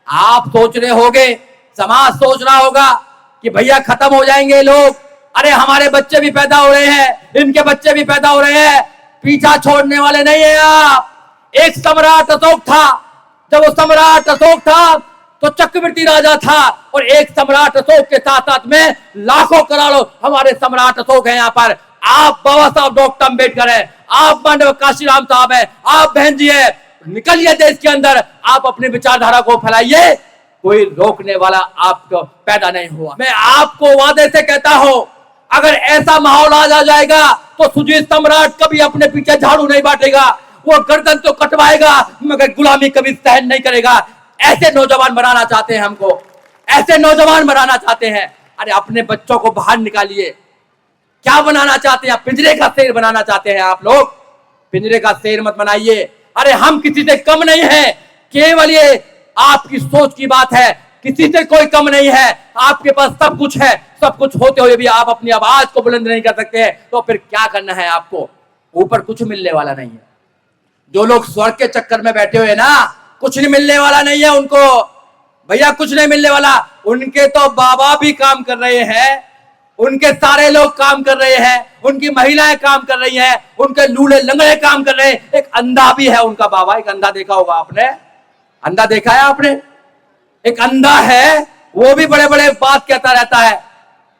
आप सोच रहे होगे, समाज सोच रहा होगा कि भैया खत्म हो जाएंगे लोग, अरे हमारे बच्चे भी पैदा हो रहे हैं, इनके बच्चे भी पैदा हो रहे हैं, पीछा छोड़ने वाले नहीं है आप। एक सम्राट अशोक था, जब वो सम्राट अशोक था तो चक्रवर्ती राजा था, और एक सम्राट अशोक के साथ साथ में लाखों करोड़ों हमारे सम्राट अशोक हैं यहाँ पर। आप बाबा साहब डॉक्टर अम्बेडकर है, आप मानव काशीराम साहब है, आप बहन जी है, निकलिए देश के अंदर, आप अपनी विचारधारा को फैलाइए, कोई रोकने वाला आपको पैदा नहीं हुआ। मैं आपको वादे से कहता हूं, अगर ऐसा माहौल आ जाएगा तो सुजीत सम्राट कभी अपने पीछे झाड़ू नहीं बांटेगा, वो गर्दन तो कटवाएगा मगर गुलामी कभी सहन नहीं करेगा। ऐसे नौजवान बनाना चाहते हैं हमको, ऐसे नौजवान बनाना चाहते हैं। अरे अपने बच्चों को बाहर निकालिए, क्या बनाना चाहते हैं? पिंजरे का शेर बनाना चाहते हैं आप लोग, पिंजरे का शेर मत बनाइए। अरे हम किसी से कम नहीं है, केवल ये आपकी सोच की बात है, किसी से कोई कम नहीं है, आपके पास सब कुछ है, सब कुछ होते हुए भी आप अपनी आवाज को बुलंद नहीं कर सकते हैं, तो फिर क्या करना है आपको? ऊपर कुछ मिलने वाला नहीं है। जो लोग स्वर्ग के चक्कर में बैठे हुए ना, कुछ नहीं मिलने वाला नहीं है उनको, भैया कुछ नहीं मिलने वाला। उनके तो बाबा भी काम कर रहे हैं, उनके सारे लोग काम कर रहे हैं, उनकी महिलाएं काम कर रही हैं, उनके लूले लंगड़े काम कर रहे हैं। एक अंधा भी है उनका बाबा, एक अंधा देखा होगा आपने, अंधा देखा है आपने? एक अंधा है, वो भी बड़े बड़े बात कहता रहता है।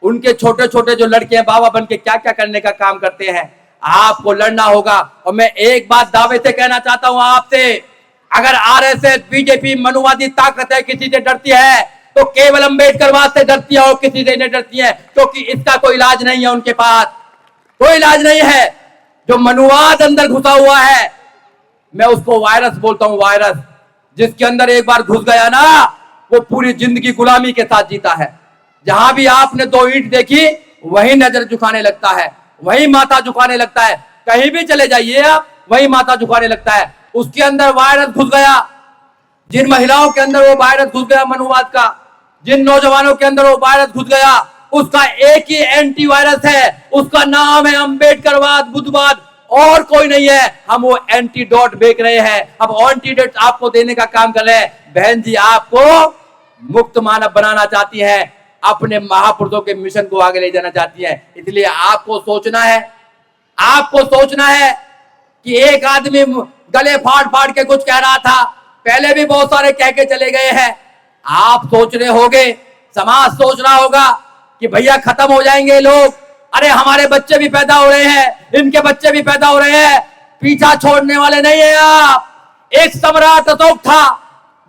उनके छोटे छोटे जो लड़के हैं बाबा बन के क्या क्या करने का काम करते हैं। आपको लड़ना होगा। और मैं एक बात दावे से कहना चाहता हूं आपसे, अगर आरएसएस बीजेपी मनुवादी ताकत है किसी से डरती है तो केवल अम्बेडकरवाद से डरती है, और किसी से नहीं डरती है, क्योंकि इसका कोई इलाज नहीं है, उनके पास कोई इलाज नहीं है। जो मनुवाद अंदर घुसा हुआ है, मैं उसको वायरस बोलता हूं, वायरस, जिसके अंदर एक बार घुस गया ना, वो पूरी जिंदगी गुलामी के साथ जीता है। जहां भी आपने दो ईंट देखी वही नजर झुकाने लगता है, वही माथा झुकाने लगता है। कहीं भी चले जाइए आप, वही माथा झुकाने लगता है। उसके अंदर वायरस घुस गया, जिन महिलाओं के अंदर वो वायरस घुस गया मनुवाद का, जिन नौजवानों के अंदर वो वायरस घुस गया, उसका एक ही एंटी वायरस है, उसका नाम है अम्बेडकरवाद, बुद्धवाद, और कोई नहीं है। हम वो एंटीडोट बेच रहे हैं, हम एंटीडोट आपको देने का काम कर रहे हैं। बहन जी आपको मुक्त मानव बनाना चाहती है, अपने महापुरुषों के मिशन को आगे ले जाना चाहती है। इसलिए आपको सोचना है, आपको सोचना है कि एक आदमी गले फाड़ फाड़ के कुछ कह रहा था, पहले भी बहुत सारे कह के चले गए हैं। आप सोच रहे होगे, समाज सोच रहा होगा कि भैया खत्म हो जाएंगे लोग, अरे हमारे बच्चे भी पैदा हो रहे हैं, इनके बच्चे भी पैदा हो रहे हैं, पीछा छोड़ने वाले नहीं है आप। एक सम्राट अशोक था,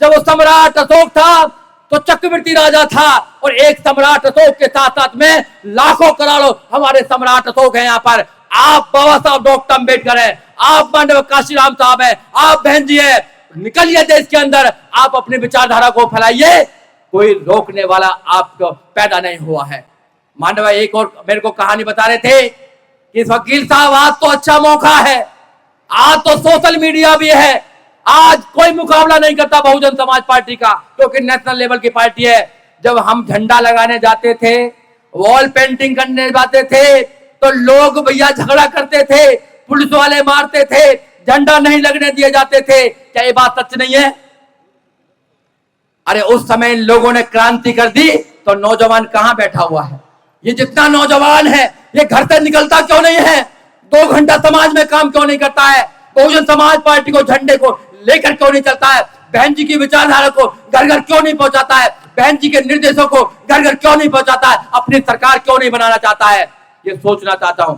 जब वो सम्राट अशोक था तो चक्रवर्ती राजा था, और एक सम्राट अशोक के साथ साथ में लाखों करोड़ों हमारे सम्राट अशोक हैं यहाँ पर। आप बाबा साहब डॉक्टर अम्बेडकर है, आप मानव काशीराम साहब है, आप बहन जी है, निकलिए देश के अंदर, आप अपनी विचारधारा को फैलाइए, कोई रोकने वाला आपको पैदा नहीं हुआ है। मानव एक और मेरे को कहानी बता रहे थे कि वकील साहब आज तो अच्छा मौका है, आज तो सोशल मीडिया भी है, आज कोई मुकाबला नहीं करता बहुजन समाज पार्टी का, क्योंकि नेशनल लेवल की पार्टी है। जब हम झंडा लगाने जाते थे, वॉल पेंटिंग करने जाते थे, तो लोग भैया झगड़ा करते थे, पुलिस वाले मारते थे, झंडा नहीं लगने दिए जाते थे। क्या ये बात सच नहीं है? अरे उस समय इन लोगों ने क्रांति कर दी, तो नौजवान कहां बैठा हुआ है? ये जितना नौजवान है, ये घर से निकलता क्यों नहीं है? 2 घंटा समाज में काम क्यों नहीं करता है? बहुजन समाज पार्टी को झंडे को लेकर क्यों नहीं चलता है? बहन जी की विचारधारा को घर घर क्यों नहीं पहुंचाता है? बहन जी के निर्देशों को घर घर क्यों नहीं पहुंचाता है? अपनी सरकार क्यों नहीं बनाना चाहता है? ये सोचना चाहता हूं।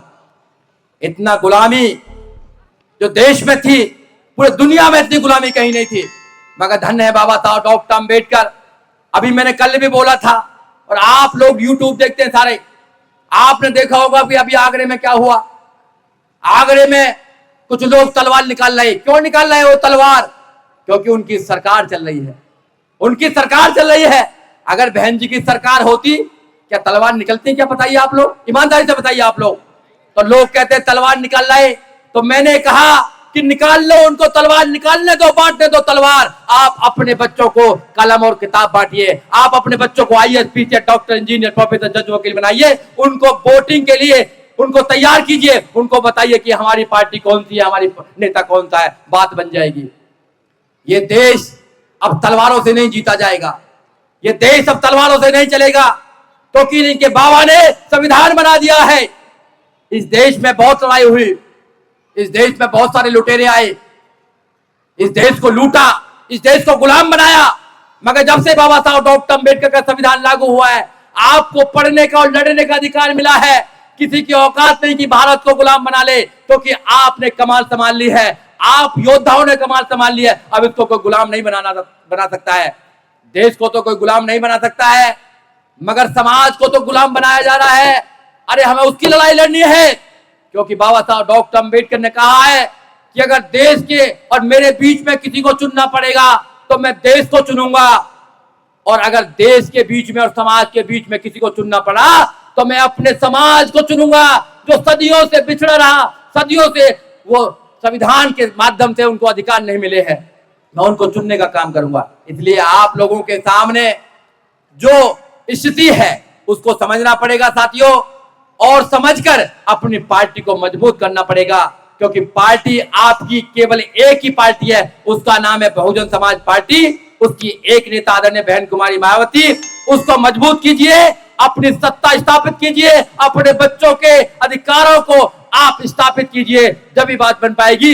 इतना गुलामी जो देश में थी, पूरे दुनिया में इतनी गुलामी कहीं नहीं थी, मगर धन्य है बाबा साहब डॉक्टर अम्बेडकर। अभी मैंने कल भी बोला था, और आप लोग यूट्यूब देखते हैं सारे, आपने देखा होगा कि अभी आगरे में क्या हुआ। आगरे में कुछ लोग तलवार निकाल रहे, क्यों निकाल रहे वो तलवार? क्योंकि उनकी सरकार चल रही है, उनकी सरकार चल रही है। अगर बहन जी की सरकार होती, क्या तलवार निकलती? क्या बताइए आप लोग, ईमानदारी से बताइए आप लोग। तो लोग कहते हैं तलवार निकाल रहे, तो मैंने कहा कि निकाल लो उनको, तलवार निकालने दो, बांटने दो तलवार। आप अपने बच्चों को कलम और किताब बांटिए, आप अपने बच्चों को IAS, PCS, doctor, engineer, professor, जज, वकील बनाइए, उनको वोटिंग के लिए उनको तैयार कीजिए, उनको बताइए कि हमारी पार्टी कौन सी है, हमारी नेता कौन सा है, बात बन जाएगी। ये देश अब तलवारों से नहीं जीता जाएगा, ये देश अब तलवारों से नहीं चलेगा, क्योंकि इनके बाबा ने संविधान बना दिया है। इस देश में बहुत लड़ाई हुई, इस देश में बहुत सारे लुटेरे आए, इस देश को लूटा, इस देश को गुलाम बनाया, मगर जब से बाबा साहब डॉक्टर अम्बेडकर का संविधान लागू हुआ है, आपको पढ़ने का और लड़ने का अधिकार मिला है। किसी की औकात नहीं कि भारत को गुलाम बना ले, क्योंकि आपने कमाल संभाल ली है, आप योद्धाओं ने कमाल संभाल ली है। अब इसको कोई गुलाम नहीं बना सकता है, देश को तो कोई गुलाम नहीं बना सकता है, मगर समाज को तो गुलाम बनाया जा रहा है। अरे हमें उसकी लड़ाई लड़नी है, क्योंकि बाबा साहब डॉक्टर अम्बेडकर ने कहा है कि अगर देश के और मेरे बीच में किसी को चुनना पड़ेगा तो मैं देश को चुनूंगा, और अगर देश के बीच में और समाज के बीच में किसी को चुनना पड़ा तो मैं अपने समाज को चुनूंगा, जो सदियों से बिछड़ रहा, सदियों से वो संविधान के माध्यम से उनको अधिकार नहीं मिले हैं, मैं उनको चुनने का काम करूंगा। इसलिए आप लोगों के सामने जो स्थिति है उसको समझना पड़ेगा साथियों, और समझकर अपनी पार्टी को मजबूत करना पड़ेगा, क्योंकि पार्टी आपकी केवल एक ही पार्टी है, उसका नाम है बहुजन समाज पार्टी। उसकी एक नेता आदरणीय बहन कुमारी मायावती, उसको मजबूत कीजिए, अपनी सत्ता स्थापित कीजिए, अपने बच्चों के अधिकारों को आप स्थापित कीजिए, जब ये बात बन पाएगी।